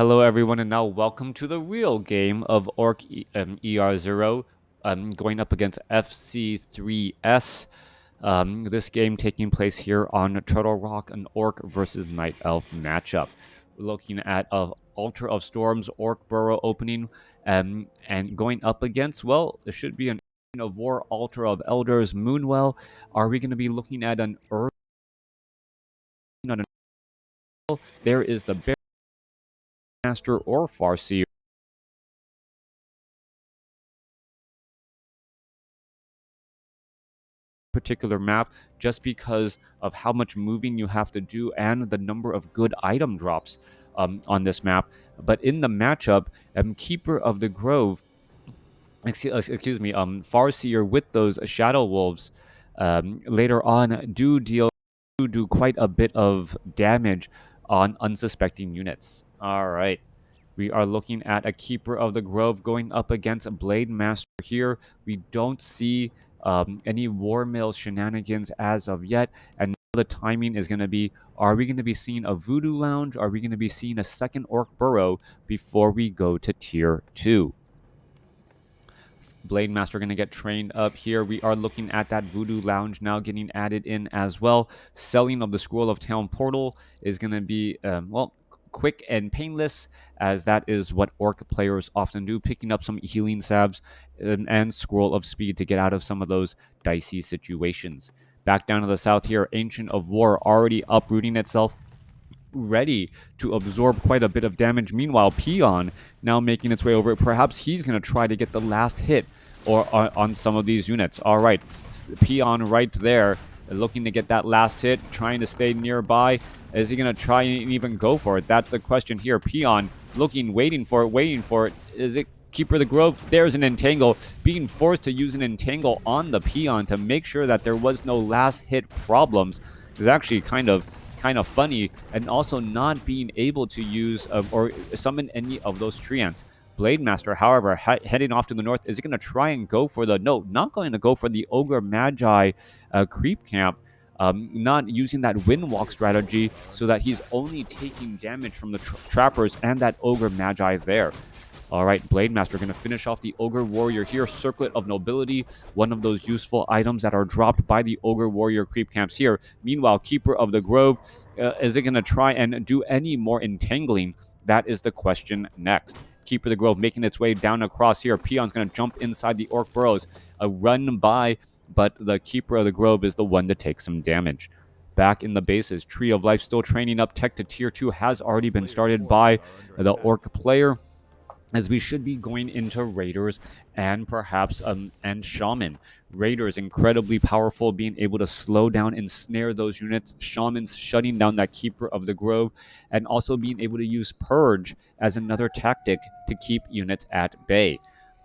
Hello everyone, and now welcome to the real game of ER0, going up against FC3S. This game taking place here on Turtle Rock, an Orc versus Night Elf matchup. We're looking at a Altar of Storms Orc Burrow opening, and going up against, well, there should be an of War Altar of Elders Moonwell. Are we going to be looking at an Earth? There is the Bear Master or Farseer. Particular map just because of how much moving you have to do and the number of good item drops on this map. But in the matchup, Keeper of the Grove, excuse me, Farseer with those Shadow Wolves later on do quite a bit of damage on unsuspecting units. All right. We are looking at a Keeper of the Grove going up against a Blade Master here. We don't see any War Mill shenanigans as of yet. And the timing is going to be, are we going to be seeing a Voodoo Lounge? Are we going to be seeing a second Orc Burrow before we go to Tier 2? Blade Master going to get trained up here. We are looking at that Voodoo Lounge now getting added in as well. Selling of the Scroll of Town Portal is going to be, well, quick and painless, as that is what Orc players often do, picking up some healing salves and Scroll of Speed to get out of some of those dicey situations. Back down to the south here, Ancient of War already uprooting itself, ready to absorb quite a bit of damage. Meanwhile, Peon now making its way over. Perhaps he's going to try to get the last hit or on some of these units. All right, Peon right there, looking to get that last hit, trying to stay nearby. Is he going to try and even go for it? That's the question here. Peon looking, waiting for it. Is it Keeper of the Grove? There's an entangle, being forced to use an entangle on the Peon to make sure that there was no last hit problems. Is actually kind of funny, and also not being able to use or summon any of those treants. Blade Master, however, heading off to the north, is going to try and go for the, no, not going to go for the Ogre Magi creep camp, not using that Windwalk strategy so that he's only taking damage from the trappers and that Ogre Magi there. All right, Blade Master going to finish off the Ogre Warrior here. Circlet of Nobility, one of those useful items that are dropped by the Ogre Warrior creep camps here. Meanwhile, Keeper of the Grove, is it going to try and do any more entangling? That is the question next. Keeper of the Grove making its way down across here. Peon's going to jump inside the Orc Burrows. A run by, but the Keeper of the Grove is the one to take some damage. Back in the bases, Tree of Life still training up. Tech to Tier 2 has already been started by the Orc player, as we should be going into Raiders and perhaps and Shaman. Raiders incredibly powerful, being able to slow down and snare those units. Shamans shutting down that Keeper of the Grove, and also being able to use Purge as another tactic to keep units at bay.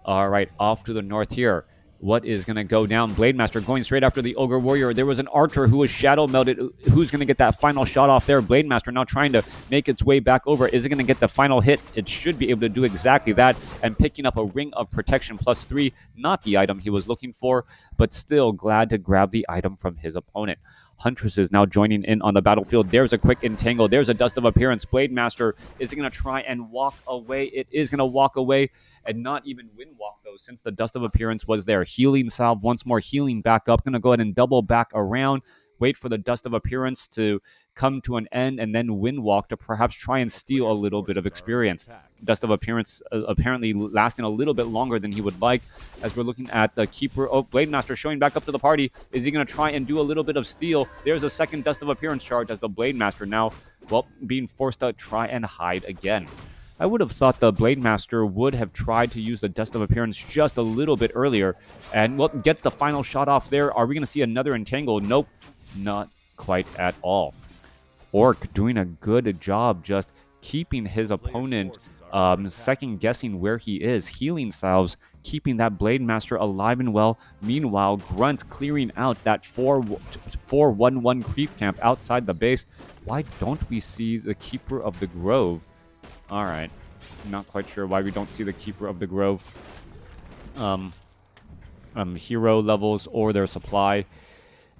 All right, off to the north here. What is going to go down? Blade Master going straight after the Ogre Warrior. There was an Archer who was shadow melted. Who's going to get that final shot off there? Blade Master now trying to make its way back over. Is it going to get the final hit? It should be able to do exactly that. And picking up a Ring of Protection +3. Not the item he was looking for, but still glad to grab the item from his opponent. Huntress is now joining in on the battlefield. There's a quick entangle. There's a Dust of Appearance. Blade Master is going to try and walk away. It is going to walk away, and not even Windwalk, though, since the Dust of Appearance was there. Healing salve, once more healing back up. Going to go ahead and double back around. Wait for the Dust of Appearance to come to an end, and then Windwalk to perhaps try and steal a little bit of experience. Dust of Appearance apparently lasting a little bit longer than he would like, as we're looking at the Keeper. Oh, Blade Master showing back up to the party. Is he going to try and do a little bit of steal? There's a second Dust of Appearance charge, as the Blade Master now, well, being forced to try and hide again. I would have thought the Blade Master would have tried to use the Dust of Appearance just a little bit earlier, and, well, gets the final shot off there. Are we going to see another entangle? Nope, not quite at all. Orc doing a good job just keeping his opponent second-guessing where he is. Healing salves, keeping that Blade Master alive and well. Meanwhile, Grunt clearing out that 4-1-1 creep camp outside the base. Why don't we see the Keeper of the Grove? All right. Not quite sure why we don't see the Keeper of the Grove. Hero levels or their supply.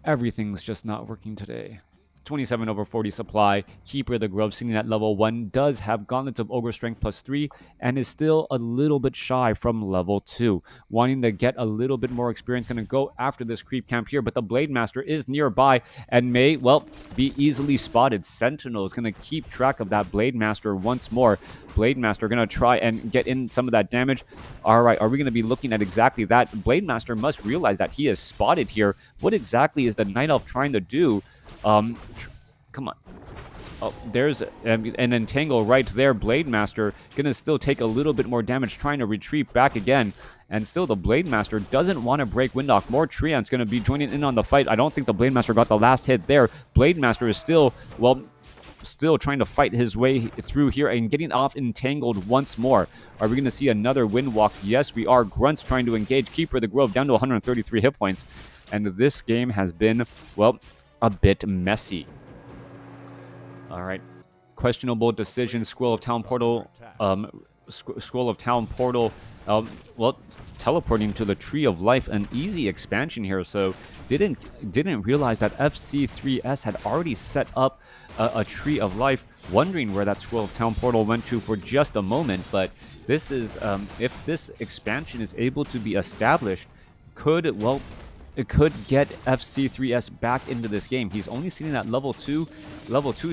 Everything's just not working today. 27 over 40 supply. Keeper of the Grove sitting at level 1 does have Gauntlets of Ogre Strength +3 and is still a little bit shy from level 2. Wanting to get a little bit more experience, going to go after this creep camp here, but the Blade Master is nearby and may, well, be easily spotted. Sentinel is going to keep track of that Blade Master once more. Blade Master going to try and get in some of that damage. All right, are we going to be looking at exactly that? Blade Master must realize that he is spotted here. What exactly is the Night Elf trying to do? Come on. Oh, there's an entangle right there. Blade Master gonna still take a little bit more damage, trying to retreat back again. And still the Blade Master doesn't want to break Windhawk. More Treant's gonna be joining in on the fight. I don't think the Blade Master got the last hit there. Blade Master is still, well, still trying to fight his way through here and getting off entangled once more. Are we going to see another Windwalk? Yes, we are. Grunt's trying to engage. Keeper of the Grove down to 133 hit points. And this game has been, well, a bit messy. All right. Questionable decision. Scroll of Town Portal. Scroll of Town Portal. Well, teleporting to the Tree of Life. An easy expansion here. So didn't realize that FC3S had already set up a Tree of Life. Wondering where that Scroll of Town Portal went to for just a moment. But this is, if this expansion is able to be established, it could get FC3S back into this game. He's only sitting at level 2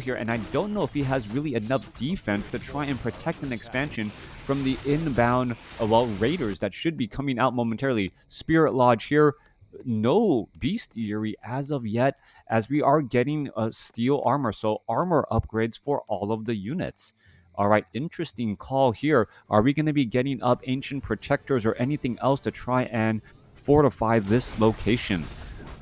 here, and I don't know if he has really enough defense to try and protect an expansion from the inbound, raiders that should be coming out momentarily. Spirit Lodge here, no Bestiary as of yet, as we are getting steel armor, so armor upgrades for all of the units. All right, interesting call here. Are we going to be getting up Ancient Protectors or anything else to try and fortify this location?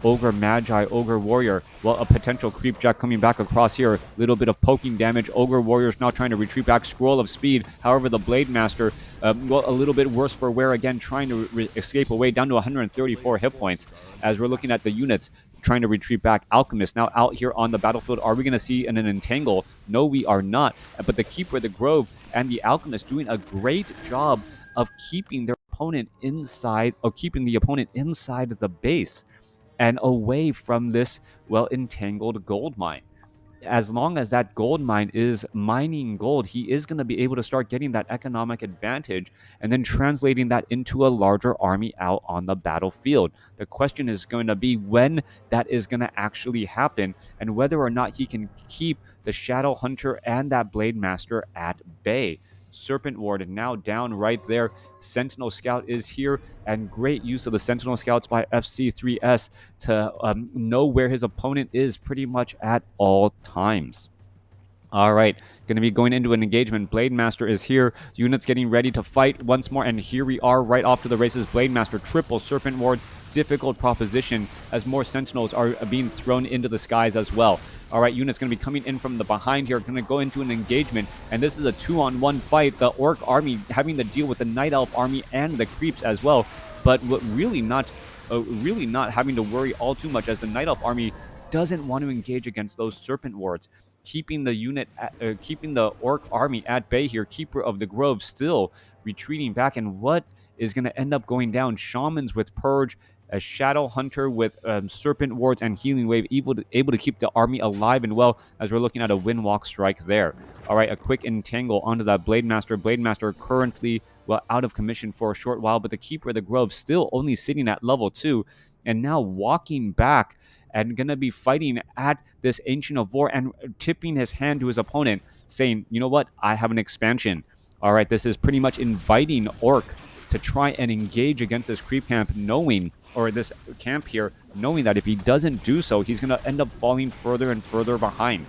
Ogre Magi, Ogre Warrior. Well, a potential creep jack coming back across here. Little bit of poking damage. Ogre Warrior's now trying to retreat back. Scroll of Speed. However, the Blade Master, a little bit worse for wear again, trying to escape away down to 134 hit points. As we're looking at the units trying to retreat back. Alchemist now out here on the battlefield. Are we going to see an entangle? No, we are not. But the Keeper of the Grove and the Alchemist doing a great job of keeping their opponent inside, of keeping the opponent inside the base and away from this, entangled gold mine. As long as that gold mine is mining gold, he is going to be able to start getting that economic advantage and then translating that into a larger army out on the battlefield. The question is going to be when that is going to actually happen and whether or not he can keep the Shadow Hunter and that Blade Master at bay. Serpent Ward now down right there. Sentinel Scout is here, and great use of the Sentinel Scouts by FC3S to know where his opponent is pretty much at all times. All right, going to be going into an engagement. Blade Master is here. Units getting ready to fight once more, and here we are right off to the races. Blade Master, triple Serpent Ward. Difficult proposition as more Sentinels are being thrown into the skies as well. All right, units going to be coming in from the behind here, going to go into an engagement, and this is a 2-on-1 fight. The Orc army having to deal with the Night Elf army and the creeps as well, but really not having to worry all too much, as the Night Elf army doesn't want to engage against those Serpent Wards. Keeping the Orc army at bay here. Keeper of the Grove still retreating back, and what is going to end up going down? Shamans with Purge, a Shadow Hunter with Serpent Wards and Healing Wave, able to keep the army alive and well, as we're looking at a Windwalk strike there. All right, a quick entangle onto that Blade Master. Blade Master currently, out of commission for a short while, but the Keeper of the Grove still only sitting at level 2, and now walking back and going to be fighting at this Ancient of War and tipping his hand to his opponent, saying, you know what, I have an expansion. All right, this is pretty much inviting Orc to try and engage against this creep camp, this camp here, knowing that if he doesn't do so, he's going to end up falling further and further behind.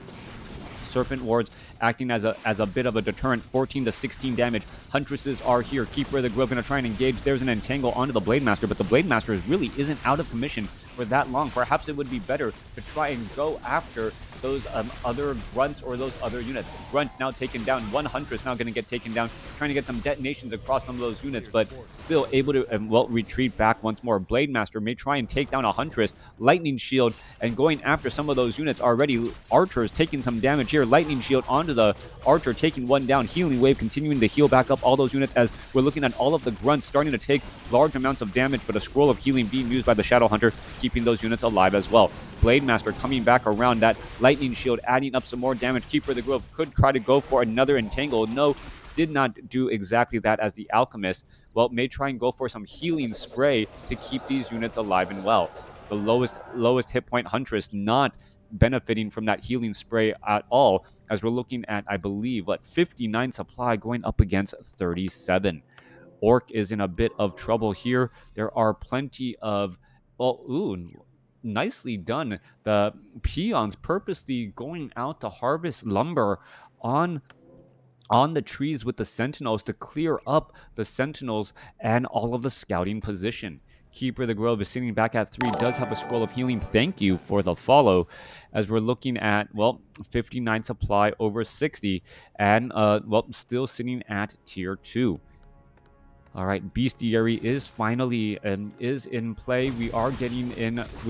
Serpent Wards acting as a bit of a deterrent. 14 to 16 damage. Huntresses are here. Keeper of the Grove going to try and engage. There's an entangle onto the Blade Master, but the Blade Master really isn't out of commission for that long. Perhaps it would be better to try and go after those other grunts or those other units. Grunt now taken down. One Huntress now going to get taken down, trying to get some detonations across some of those units, but still able to retreat back once more. Blade Master may try and take down a Huntress. Lightning Shield and going after some of those units already. Archers taking some damage here. Lightning Shield onto the Archer, taking one down. Healing Wave continuing to heal back up all those units, as we're looking at all of the grunts starting to take large amounts of damage, but a Scroll of Healing being used by the Shadow Hunter, keeping those units alive as well. Blade Master coming back around. That Lightning Shield adding up some more damage. Keeper of the Grove could try to go for another Entangle. No, did not do exactly that, as the Alchemist, well, may try and go for some healing spray to keep these units alive and well. The lowest hit point Huntress not benefiting from that healing spray at all, as we're looking at, I believe, 59 supply going up against 37. Orc is in a bit of trouble here. There are plenty of, well, nicely done. The peons purposely going out to harvest lumber on the trees with the sentinels to clear up the sentinels and all of the scouting position. Keeper of the Grove is sitting back at 3, does have a scroll of healing. Thank you for the follow, as we're looking at, well, 59 supply over 60, and, well, still sitting at tier 2. All right, Bestiary is finally is in play. We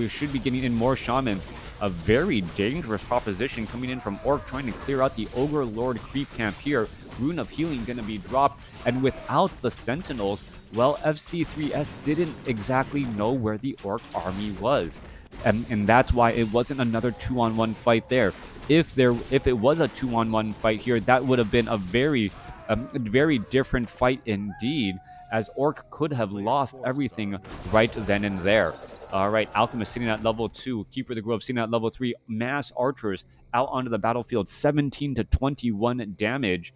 should be getting in more shamans. A very dangerous proposition coming in from Orc, trying to clear out the Ogre Lord creep camp here. Rune of Healing going to be dropped, and without the Sentinels, well, FC3S didn't exactly know where the Orc army was. And that's why it wasn't another 2-on-1 fight there. If it was a 2-on-1 fight here, that would have been a very different fight indeed, as Orc could have lost everything right then and there. All right, Alchemist sitting at level 2, Keeper of the Grove sitting at level 3, Mass Archers out onto the battlefield, 17 to 21 damage,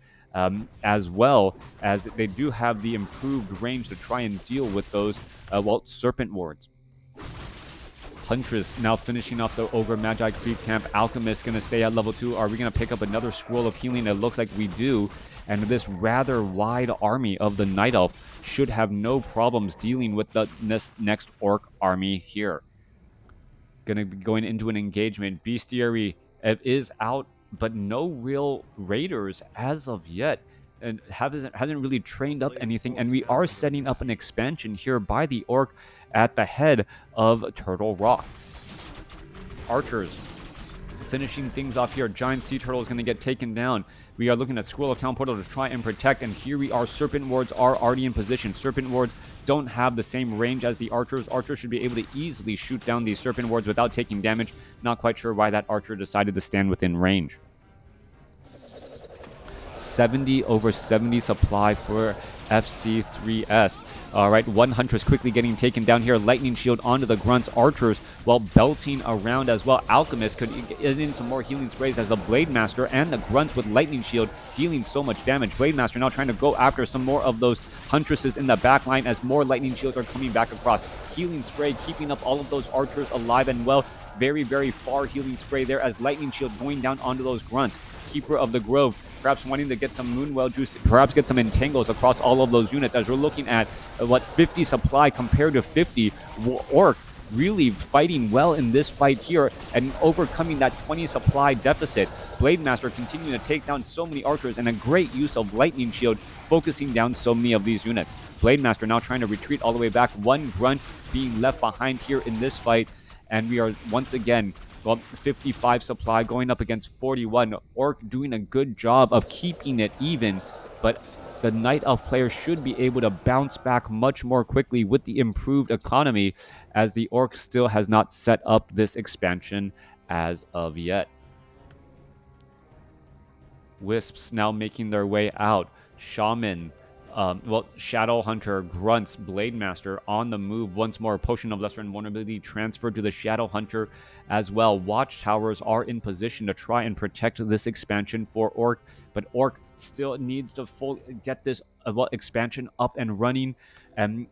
as well as they do have the improved range to try and deal with those, Serpent Wards. Huntress now finishing off the Ogre Magi Creep Camp. Alchemist going to stay at level 2. Are we going to pick up another Scroll of Healing? It looks like we do. And this rather wide army of the Night Elf should have no problems dealing with this next Orc army here. Going to be going into an engagement. Bestiary is out, but no real raiders as of yet, and hasn't really trained up anything. And we are setting up an expansion here by the Orc at the head of Turtle Rock. Archers finishing things off here. Giant Sea Turtle is going to get taken down. We are looking at Scroll of Town Portal to try and protect, and here we are. Serpent Wards are already in position. Serpent Wards don't have the same range as the Archers. Archers should be able to easily shoot down these Serpent Wards without taking damage. Not quite sure why that Archer decided to stand within range. 70 over 70 supply for FC3S. All right, one Huntress quickly getting taken down here. Lightning Shield onto the Grunts. Archers, while belting around as well. Alchemist could get in some more healing sprays, as the Blade Master and the Grunts with Lightning Shield dealing so much damage. Blade Master now trying to go after some more of those Huntresses in the back line, as more Lightning Shields are coming back across. Healing spray keeping up all of those Archers alive and well. Very, very far healing spray there, as Lightning Shield going down onto those Grunts. Keeper of the Grove perhaps wanting to get some Moonwell juice, perhaps get some Entangles across all of those units, as we're looking at 50 supply compared to 50. Orc really fighting well in this fight here and overcoming that 20 supply deficit. Blade Master continuing to take down so many Archers, and a great use of Lightning Shield focusing down so many of these units. Blade Master now trying to retreat all the way back. One Grunt being left behind here in this fight, and we are once again, 55 supply going up against 41. Orc doing a good job of keeping it even, but the Night Elf player should be able to bounce back much more quickly with the improved economy, as the Orc still has not set up this expansion as of yet. Wisps now making their way out. Shaman, Shadow Hunter, Grunts, Blade Master on the move once more. Potion of Lesser Invulnerability transferred to the Shadow Hunter as well. Watchtowers are in position to try and protect this expansion for Orc, but Orc still needs to get this expansion up and running, and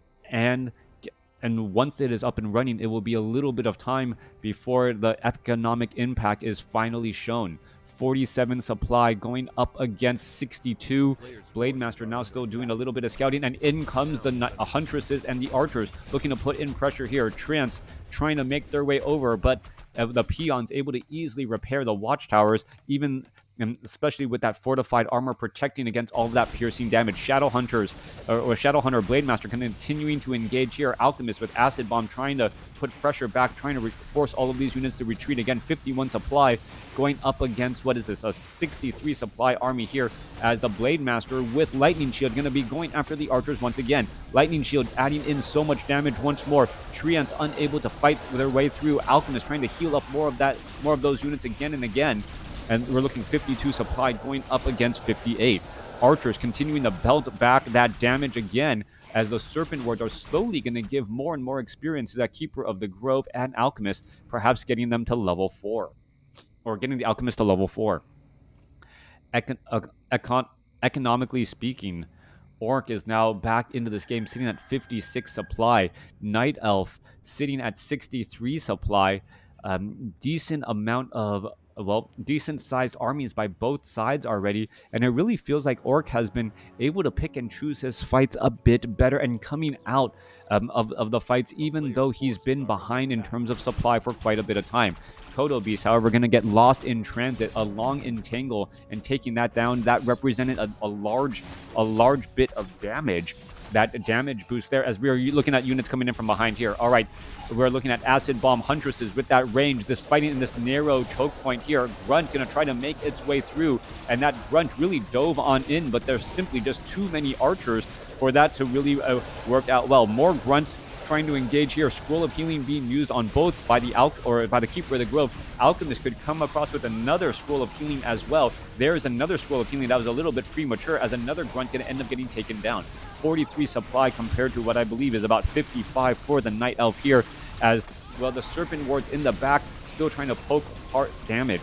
once it is up and running, it will be a little bit of time before the economic impact is finally shown. 47 supply going up against 62. Blade Master now still doing a little bit of scouting, and in comes the Huntresses and the Archers looking to put in pressure here. Trance trying to make their way over, but the peons able to easily repair the watchtowers, even and especially with that fortified armor protecting against all of that piercing damage. Shadow Hunters, or Shadow Hunter Blade Master continuing to engage here. Alchemist with Acid Bomb trying to put pressure back, trying to force all of these units to retreat. Again, 51 supply going up against, what is this, a 63 supply army here, as the Blade Master with Lightning Shield going to be going after the archers once again. Lightning Shield adding in so much damage once more. Treants unable to fight their way through. Alchemist trying to heal up more of those units again and again. And we're looking 52 supply going up against 58. Archers continuing to belt back that damage again, as the Serpent Wards are slowly going to give more and more experience to that Keeper of the Grove and Alchemist, perhaps getting them to level 4. Or getting the Alchemist to level 4. Economically speaking, Orc is now back into this game, sitting at 56 supply. Night Elf sitting at 63 supply. Decent amount of, well, decent-sized armies by both sides already, and it really feels like Orc has been able to pick and choose his fights a bit better and coming out of the fights, even though he's been behind in terms of supply for quite a bit of time. Kodo Beast, however, going to get lost in transit, a long entangle, and taking that down. That represented a large bit of damage. That damage boost there, as we are looking at units coming in from behind here. All right, we're looking at Acid Bomb Huntresses with that range, this fighting in this narrow choke point here. Grunt going to try to make its way through, and that Grunt really dove on in, but there's simply just too many archers for that to really work out well. More Grunts trying to engage here. Scroll of Healing being used on both by the Keeper of the Grove. Alchemist could come across with another Scroll of Healing as well. There is another Scroll of Healing that was a little bit premature, as another Grunt going to end up getting taken down. 43 supply compared to what I believe is about 55 for the Night Elf here, as well the Serpent Wards in the back still trying to poke apart damage.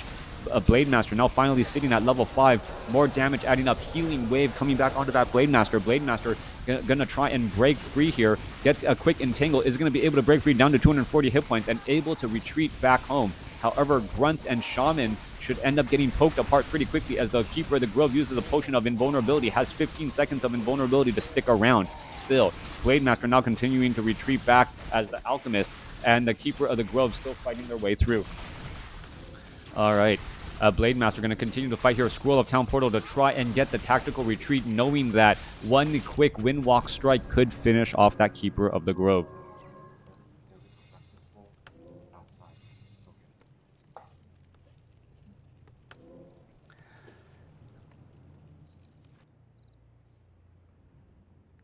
A Blade Master now finally sitting at level 5. More damage adding up. Healing Wave coming back onto that Blade Master. Blade Master gonna try and break free here. Gets a quick entangle. Is going to be able to break free down to 240 hit points and able to retreat back home. However, Grunts and Shaman should end up getting poked apart pretty quickly, as the Keeper of the Grove uses a potion of invulnerability. Has 15 seconds of invulnerability to stick around still. Blade Master now continuing to retreat back, as the Alchemist and the Keeper of the Grove still fighting their way through. All right. Blade Master going to continue to fight here. Scroll of Town Portal to try and get the tactical retreat, knowing that one quick Windwalk strike could finish off that Keeper of the Grove.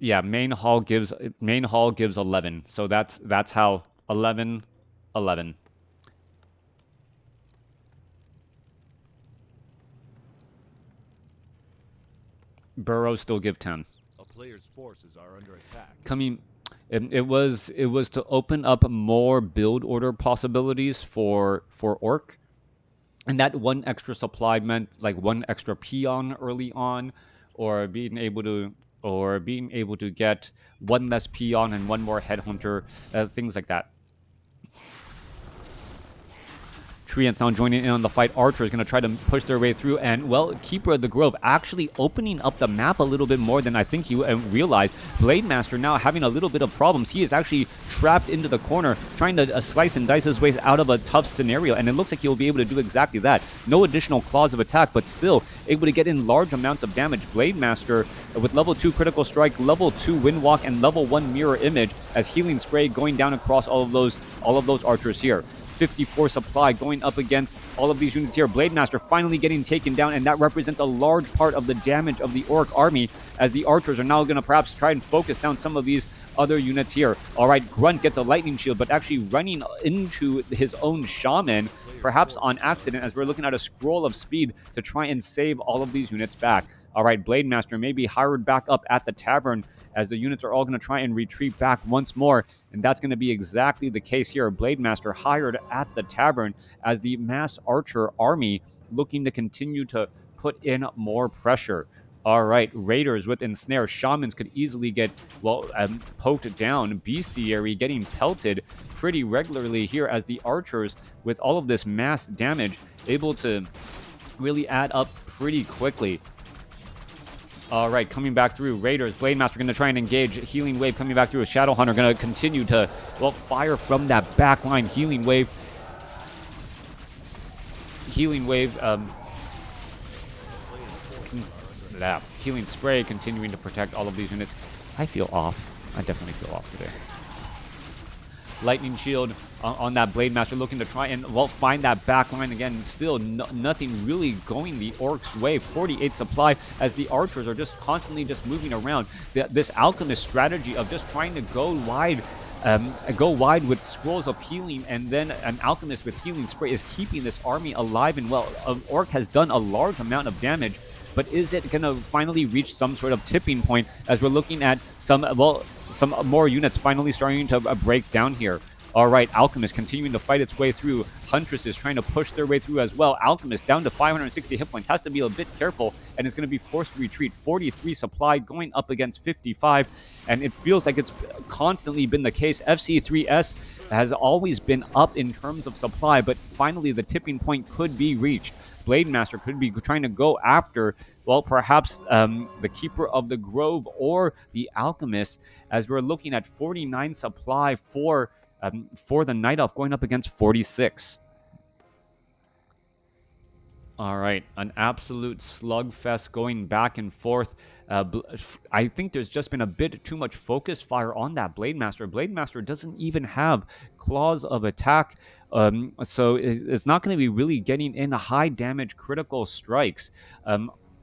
Yeah, main hall gives 11. So that's how 11. Burrows still give 10. A player's forces are under attack. It was to open up more build order possibilities for Orc, and that one extra supply meant like one extra peon early on, or being able to get one less peon and one more headhunter, things like that. Treants now joining in on the fight. Archer is going to try to push their way through, and, well, Keeper of the Grove actually opening up the map a little bit more than I think he realized. Blade Master now having a little bit of problems. He is actually trapped into the corner, trying to slice and dice his way out of a tough scenario, and it looks like he'll be able to do exactly that. No additional claws of attack, but still able to get in large amounts of damage. Blade Master with level 2 Critical Strike, level 2 Windwalk, and level 1 Mirror Image, as Healing Spray going down across all of those archers here. 54 supply going up against all of these units here. Blade Master finally getting taken down, and that represents a large part of the damage of the Orc army, as the archers are now going to perhaps try and focus down some of these other units here. All right, Grunt gets a lightning shield, but actually running into his own Shaman, perhaps on accident, as we're looking at a Scroll of Speed to try and save all of these units back. All right, Blade Master may be hired back up at the tavern, as the units are all going to try and retreat back once more, and that's going to be exactly the case here. Blade Master hired at the tavern, as the mass archer army looking to continue to put in more pressure. All right, Raiders with Ensnare. Shamans could easily get, well, poked down. Bestiary getting pelted pretty regularly here, as the archers, with all of this mass damage, able to really add up pretty quickly. All right, coming back through. Raiders, Blade Master going to try and engage. Healing Wave coming back through. Shadow Hunter going to continue to, well, fire from that back line. Healing Wave That healing spray continuing to protect all of these units. I feel off. I definitely feel off today. Lightning shield on that Blade Master, looking to try and, well, find that back line again. Still nothing really going the Orcs' way. 48 supply as the archers are just constantly just moving around. This Alchemist strategy of just trying to go wide with scrolls of healing and then an Alchemist with healing spray is keeping this army alive and well. Orc has done a large amount of damage, but is it going to finally reach some sort of tipping point as we're looking at some more units finally starting to break down here? All right, Alchemist continuing to fight its way through. Huntress is trying to push their way through as well. Alchemist down to 560 hit points, has to be a bit careful, and is going to be forced to retreat. 43 supply going up against 55, and it feels like it's constantly been the case. FC3S has always been up in terms of supply, but finally the tipping point could be reached. Blade Master could be trying to go after, well, perhaps the Keeper of the Grove or the Alchemist, as we're looking at 49 supply for the Night Elf going up against 46. All right, an absolute slugfest going back and forth. I think there's just been a bit too much focus fire on that Blade Master. Blade Master doesn't even have claws of attack, so it's not going to be really getting in high damage critical strikes.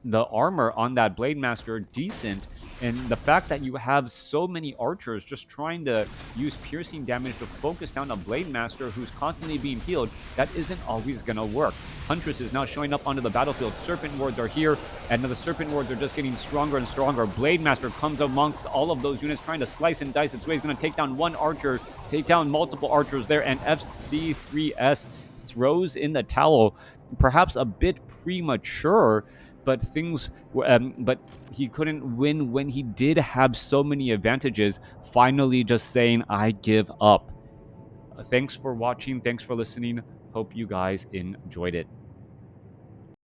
The armor on that Blade Master decent, and the fact that you have so many archers just trying to use piercing damage to focus down a Blade Master who's constantly being healed, that isn't always going to work. Huntress is now showing up onto the battlefield. Serpent Wards are here, and the Serpent Wards are just getting stronger and stronger. Blade Master comes amongst all of those units, trying to slice and dice its way. He's going to take down one archer, take down multiple archers there, and FC3S throws in the towel. Perhaps a bit premature, but but he couldn't win when he did have so many advantages. Finally just saying, I give up. Thanks for watching. Thanks for listening. Hope you guys enjoyed it.